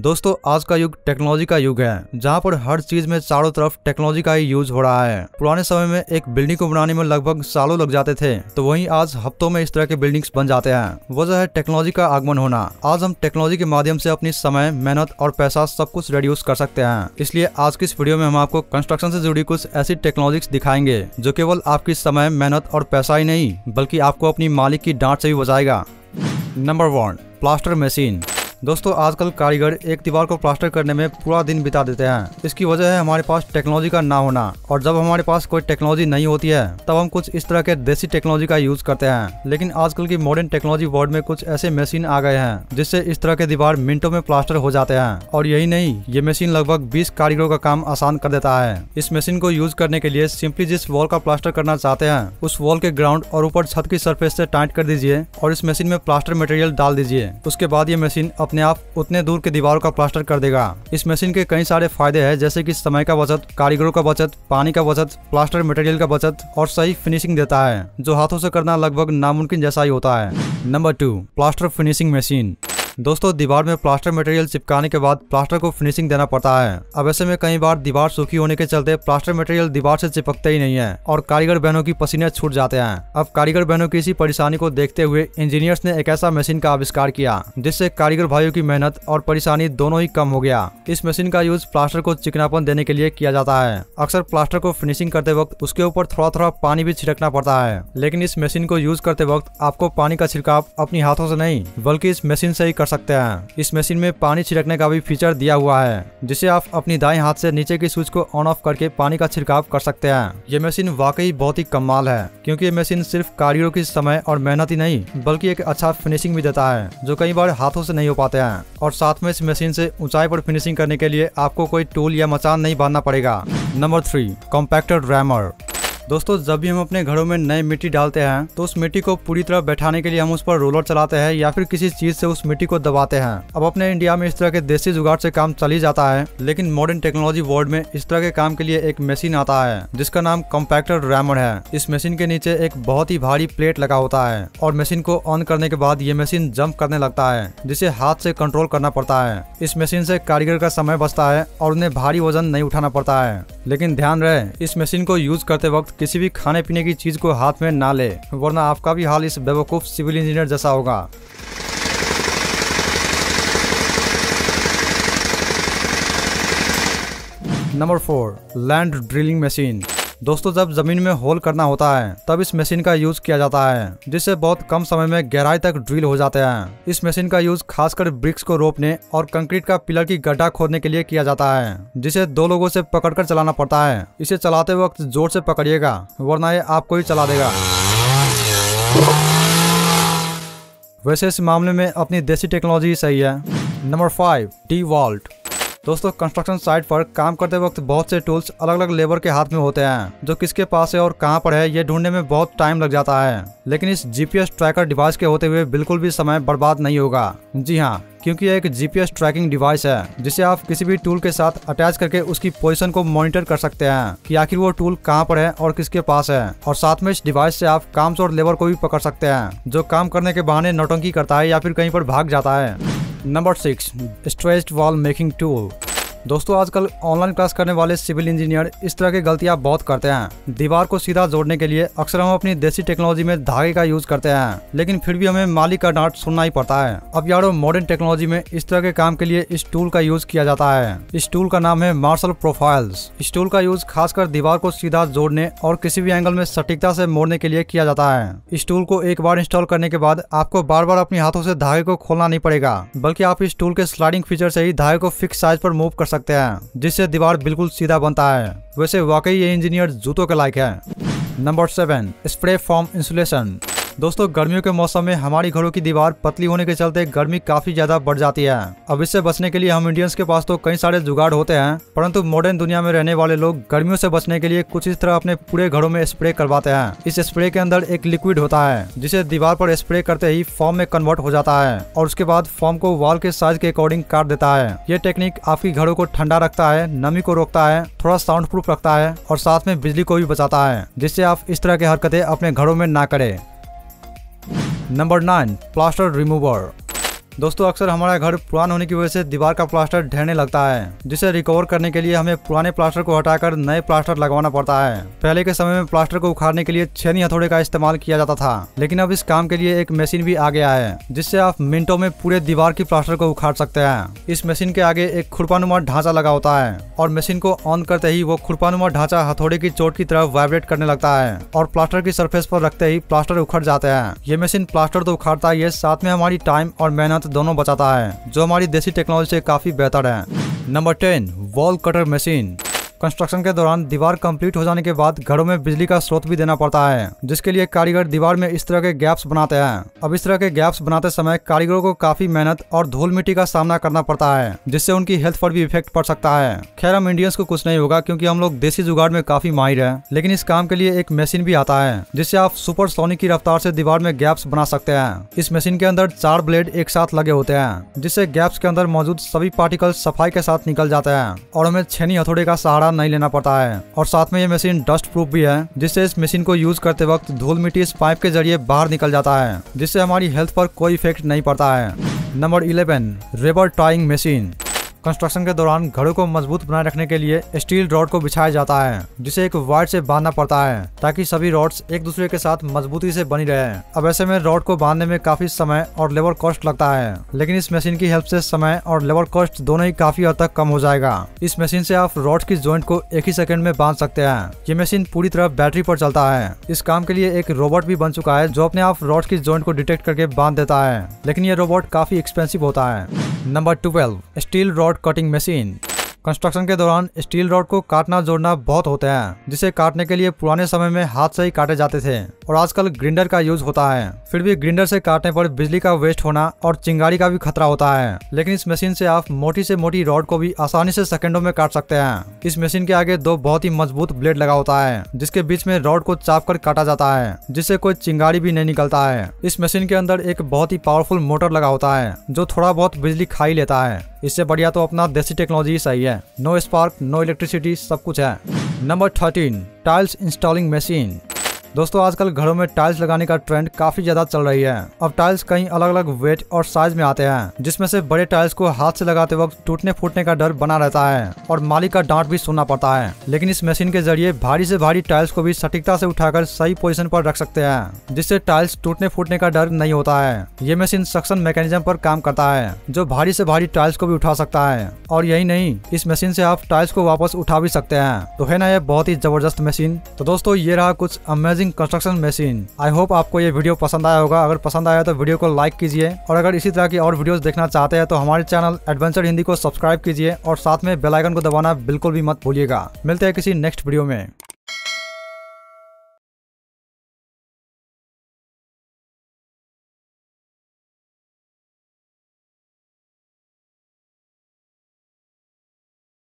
दोस्तों आज का युग टेक्नोलॉजी का युग है, जहाँ पर हर चीज में चारों तरफ टेक्नोलॉजी का ही यूज हो रहा है। पुराने समय में एक बिल्डिंग को बनाने में लगभग सालों लग जाते थे, तो वहीं आज हफ्तों में इस तरह के बिल्डिंग्स बन जाते हैं। वजह है टेक्नोलॉजी का आगमन होना। आज हम टेक्नोलॉजी के माध्यम से अपनी समय, मेहनत और पैसा सब कुछ रिड्यूस कर सकते हैं। इसलिए आज की इस वीडियो में हम आपको कंस्ट्रक्शन से जुड़ी कुछ ऐसी टेक्नोलॉजीज दिखाएंगे जो केवल आपकी समय, मेहनत और पैसा ही नहीं बल्कि आपको अपनी मालिक की डांट से भी बचाएगा। Number 1, plaster machine. दोस्तों आजकल कारीगर एक दीवार को प्लास्टर करने में पूरा दिन बिता देते हैं। इसकी वजह है हमारे पास टेक्नोलॉजी का ना होना, और जब हमारे पास कोई टेक्नोलॉजी नहीं होती है तब हम कुछ इस तरह के देसी टेक्नोलॉजी का यूज करते हैं। लेकिन आजकल की मॉडर्न टेक्नोलॉजी वर्ल्ड में कुछ ऐसे मशीन आ गए हैं जिससे इस तरह के दीवार मिनटों में प्लास्टर हो जाते हैं। और यही नहीं, ये मशीन लगभग 20 कारीगरों का काम आसान कर देता है। इस मशीन को यूज करने के लिए सिंपली जिस वॉल का प्लास्टर करना चाहते हैं उस वॉल के ग्राउंड और ऊपर छत की सरफेस से टाइट कर दीजिए और इस मशीन में प्लास्टर मटेरियल डाल दीजिए। उसके बाद ये मशीन अपने आप उतने दूर के दीवारों का प्लास्टर कर देगा। इस मशीन के कई सारे फायदे हैं, जैसे कि समय का बचत, कारीगरों का बचत, पानी का बचत, प्लास्टर मटेरियल का बचत और सही फिनिशिंग देता है, जो हाथों से करना लगभग नामुमकिन जैसा ही होता है। Number 2, plaster finishing machine. दोस्तों दीवार में प्लास्टर मटेरियल चिपकाने के बाद प्लास्टर को फिनिशिंग देना पड़ता है। अब ऐसे में कई बार दीवार सूखी होने के चलते प्लास्टर मटेरियल दीवार से चिपकते ही नहीं है और कारीगर बहनों की पसीने छूट जाते हैं। अब कारीगर बहनों की इसी परेशानी को देखते हुए इंजीनियर्स ने एक ऐसा मशीन का आविष्कार किया जिससे कारीगर भाइयों की मेहनत और परेशानी दोनों ही कम हो गया। इस मशीन का यूज प्लास्टर को चिकनापन देने के लिए किया जाता है। अक्सर प्लास्टर को फिनिशिंग करते वक्त उसके ऊपर थोड़ा थोड़ा पानी भी छिड़कना पड़ता है, लेकिन इस मशीन को यूज करते वक्त आपको पानी का छिड़काव अपनी हाथों से नहीं बल्कि इस मशीन से ही कर सकते हैं। इस मशीन में पानी छिड़कने का भी फीचर दिया हुआ है, जिसे आप अपनी दाएं हाथ से नीचे की स्विच को ऑन ऑफ करके पानी का छिड़काव कर सकते हैं। ये मशीन वाकई बहुत ही कमाल है, क्योंकि ये मशीन सिर्फ कारीगरों की समय और मेहनत ही नहीं बल्कि एक अच्छा फिनिशिंग भी देता है, जो कई बार हाथों से नहीं हो पाते हैं। और साथ में इस मशीन से ऊंचाई पर फिनिशिंग करने के लिए आपको कोई टूल या मचान नहीं बांधना पड़ेगा। Number 3, compactor rammer. दोस्तों जब भी हम अपने घरों में नई मिट्टी डालते हैं तो उस मिट्टी को पूरी तरह बैठाने के लिए हम उस पर रोलर चलाते हैं या फिर किसी चीज से उस मिट्टी को दबाते हैं। अब अपने इंडिया में इस तरह के देसी जुगाड़ से काम चल ही जाता है, लेकिन मॉडर्न टेक्नोलॉजी वर्ल्ड में इस तरह के काम के लिए एक मशीन आता है जिसका नाम कॉम्पैक्टर रैमर है। इस मशीन के नीचे एक बहुत ही भारी प्लेट लगा होता है और मशीन को ऑन करने के बाद ये मशीन जंप करने लगता है, जिसे हाथ से कंट्रोल करना पड़ता है। इस मशीन से कारीगर का समय बचता है और उन्हें भारी वजन नहीं उठाना पड़ता है। लेकिन ध्यान रहे, इस मशीन को यूज करते वक्त किसी भी खाने पीने की चीज को हाथ में ना ले, वरना आपका भी हाल इस बेवकूफ सिविल इंजीनियर जैसा होगा। Number 4, land drilling machine. दोस्तों जब जमीन में होल करना होता है तब इस मशीन का यूज किया जाता है, जिससे बहुत कम समय में गहराई तक ड्रिल हो जाते हैं। इस मशीन का यूज खासकर ब्रिक्स को रोपने और कंक्रीट का पिलर की गड्ढा खोदने के लिए किया जाता है, जिसे 2 लोगों से पकड़कर चलाना पड़ता है। इसे चलाते वक्त जोर से पकड़िएगा, वरना ये आपको ही चला देगा। वैसे इस मामले में अपनी देसी टेक्नोलॉजी सही है। Number 5, D-vault. दोस्तों कंस्ट्रक्शन साइट पर काम करते वक्त बहुत से टूल्स अलग अलग लेबर के हाथ में होते हैं, जो किसके पास है और कहां पर है ये ढूंढने में बहुत टाइम लग जाता है। लेकिन इस जीपीएस ट्रैकर डिवाइस के होते हुए बिल्कुल भी समय बर्बाद नहीं होगा। जी हाँ, क्योंकि यह एक जीपीएस ट्रैकिंग डिवाइस है जिसे आप किसी भी टूल के साथ अटैच करके उसकी पोजीशन को मॉनिटर कर सकते हैं कि आखिर वो टूल कहां पर है और किसके पास है। और साथ में इस डिवाइस से आप कामचोर लेबर को भी पकड़ सकते हैं जो काम करने के बहाने नौटंकी करता है या फिर कहीं पर भाग जाता है। Number 6, stretched wall making tool. दोस्तों आजकल ऑनलाइन क्लास करने वाले सिविल इंजीनियर इस तरह की गलतियां बहुत करते हैं। दीवार को सीधा जोड़ने के लिए अक्सर हम अपनी देसी टेक्नोलॉजी में धागे का यूज करते हैं, लेकिन फिर भी हमें मालिक का डांट सुनना ही पड़ता है। अब यारो मॉडर्न टेक्नोलॉजी में इस तरह के काम के लिए इस टूल का यूज किया जाता है। इस टूल का नाम है मार्शल प्रोफाइल्स। इस टूल का यूज खासकर दीवार को सीधा जोड़ने और किसी भी एंगल में सटीकता से मोड़ने के लिए किया जाता है। इस टूल को एक बार इंस्टॉल करने के बाद आपको बार बार अपने हाथों से धागे को खोलना नहीं पड़ेगा, बल्कि आप इस टूल के स्लाइडिंग फीचर से ही धागे को फिक्स साइज पर मूव कर सकते हैं, जिससे दीवार बिल्कुल सीधा बनता है। वैसे वाकई ये इंजीनियर जूतों के लायक है। Number 7, spray foam insulation. दोस्तों गर्मियों के मौसम में हमारी घरों की दीवार पतली होने के चलते गर्मी काफी ज्यादा बढ़ जाती है। अब इससे बचने के लिए हम इंडियंस के पास तो कई सारे जुगाड़ होते हैं, परंतु मॉडर्न दुनिया में रहने वाले लोग गर्मियों से बचने के लिए कुछ इस तरह अपने पूरे घरों में स्प्रे करवाते हैं। इस स्प्रे के अंदर एक लिक्विड होता है जिसे दीवार पर स्प्रे करते ही फॉर्म में कन्वर्ट हो जाता है और उसके बाद फॉर्म को वॉल के साइज के अकॉर्डिंग काट देता है। ये टेक्निक आपकी घरों को ठंडा रखता है, नमी को रोकता है, थोड़ा साउंड प्रूफ रखता है और साथ में बिजली को भी बचाता है, जिससे आप इस तरह की हरकतें अपने घरों में ना करें। Number 9, plaster remover. दोस्तों अक्सर हमारा घर पुराना होने की वजह से दीवार का प्लास्टर ढहने लगता है, जिसे रिकवर करने के लिए हमें पुराने प्लास्टर को हटाकर नए प्लास्टर लगवाना पड़ता है। पहले के समय में प्लास्टर को उखाड़ने के लिए छेनी हथौड़े का इस्तेमाल किया जाता था, लेकिन अब इस काम के लिए एक मशीन भी आ गया है, जिससे आप मिनटों में पूरे दीवार की प्लास्टर को उखाड़ सकते हैं। इस मशीन के आगे एक खुरपानुमा ढांचा लगा होता है और मशीन को ऑन करते ही वो खुरपानुमा ढांचा हथौड़े की चोट की तरफ वाइब्रेट करने लगता है और प्लास्टर की सरफेस पर रखते ही प्लास्टर उखड़ जाते हैं। ये मशीन प्लास्टर तो उखाड़ता ही है, साथ में हमारी टाइम और मेहनत दोनों बचाता है, जो हमारी देसी टेक्नोलॉजी से काफी बेहतर है। Number 10, wall cutter machine. Construction के दौरान दीवार कंप्लीट हो जाने के बाद घरों में बिजली का स्रोत भी देना पड़ता है, जिसके लिए कारीगर दीवार में इस तरह के गैप्स बनाते हैं। अब इस तरह के गैप्स बनाते समय कारीगरों को काफी मेहनत और धूल मिट्टी का सामना करना पड़ता है, जिससे उनकी हेल्थ पर भी इफेक्ट पड़ सकता है। खैर हम इंडियंस को कुछ नहीं होगा, क्योंकि हम लोग देसी जुगाड़ में काफी माहिर है, लेकिन इस काम के लिए एक मशीन भी आता है, जिससे आप सुपरसोनिक की रफ्तार से दीवार में गैप्स बना सकते हैं। इस मशीन के अंदर 4 ब्लेड एक साथ लगे होते हैं, जिससे गैप्स के अंदर मौजूद सभी पार्टिकल सफाई के साथ निकल जाते हैं और हमें छेनी हथौड़े का सहारा नहीं लेना पड़ता है। और साथ में ये मशीन डस्ट प्रूफ भी है, जिससे इस मशीन को यूज करते वक्त धूल मिट्टी इस पाइप के जरिए बाहर निकल जाता है, जिससे हमारी हेल्थ पर कोई इफेक्ट नहीं पड़ता है। Number 11, rebar tying machine. Construction के दौरान घरों को मजबूत बनाए रखने के लिए स्टील रॉड को बिछाया जाता है, जिसे एक वायर से बांधना पड़ता है, ताकि सभी रॉड्स एक दूसरे के साथ मजबूती से बनी रहे। अब ऐसे में रॉड को बांधने में काफी समय और लेबर कॉस्ट लगता है, लेकिन इस मशीन की हेल्प से समय और लेबर कॉस्ट दोनों ही काफी हद तक कम हो जाएगा। इस मशीन से आप रॉड की जॉइंट को एक ही सेकंड में बांध सकते हैं। ये मशीन पूरी तरह बैटरी पर चलता है। इस काम के लिए एक रोबोट भी बन चुका है, जो अपने आप रॉड की जॉइंट को डिटेक्ट करके बांध देता है, लेकिन ये रोबोट काफी एक्सपेंसिव होता है। Number 12, steel rod cutting machine. Construction के दौरान स्टील रॉड को काटना जोड़ना बहुत होते हैं, जिसे काटने के लिए पुराने समय में हाथ से ही काटे जाते थे और आजकल ग्राइंडर का यूज होता है। फिर भी ग्राइंडर से काटने पर बिजली का वेस्ट होना और चिंगारी का भी खतरा होता है, लेकिन इस मशीन से आप मोटी से मोटी रॉड को भी आसानी से सेकंडों में काट सकते हैं। इस मशीन के आगे 2 बहुत ही मजबूत ब्लेड लगा होता है, जिसके बीच में रॉड को चाप कर काटा जाता है, जिससे कोई चिंगारी भी नहीं निकलता है। इस मशीन के अंदर एक बहुत ही पावरफुल मोटर लगा होता है, जो थोड़ा बहुत बिजली खा ही लेता है। इससे बढ़िया तो अपना देसी टेक्नोलॉजी सही है। नो स्पार्क, नो इलेक्ट्रिसिटी, सब कुछ है। Number 13, tiles installing machine. दोस्तों आजकल घरों में टाइल्स लगाने का ट्रेंड काफी ज्यादा चल रही है। अब टाइल्स कई अलग अलग वेट और साइज में आते हैं, जिसमें से बड़े टाइल्स को हाथ से लगाते वक्त टूटने फूटने का डर बना रहता है और मालिक का डांट भी सुनना पड़ता है। लेकिन इस मशीन के जरिए भारी से भारी टाइल्स को भी सटीकता से उठाकर सही पोजीशन पर रख सकते हैं, जिससे टाइल्स टूटने फूटने का डर नहीं होता है। ये मशीन सक्शन मैकेनिज्म पर काम करता है, जो भारी से भारी टाइल्स को भी उठा सकता है। और यही नहीं, इस मशीन से आप टाइल्स को वापस उठा भी सकते हैं। तो है ना ये बहुत ही जबरदस्त मशीन। तो दोस्तों ये रहा कुछ amazing construction machine. I hope आपको ये वीडियो पसंद आया होगा। अगर पसंद आया तो वीडियो को लाइक कीजिए, और अगर इसी तरह की और वीडियोस देखना चाहते हैं तो हमारे चैनल एडवेंचर हिंदी को सब्सक्राइब कीजिए और साथ में बेल आइकन को दबाना बिल्कुल भी मत भूलिएगा। मिलते हैं किसी नेक्स्ट वीडियो में।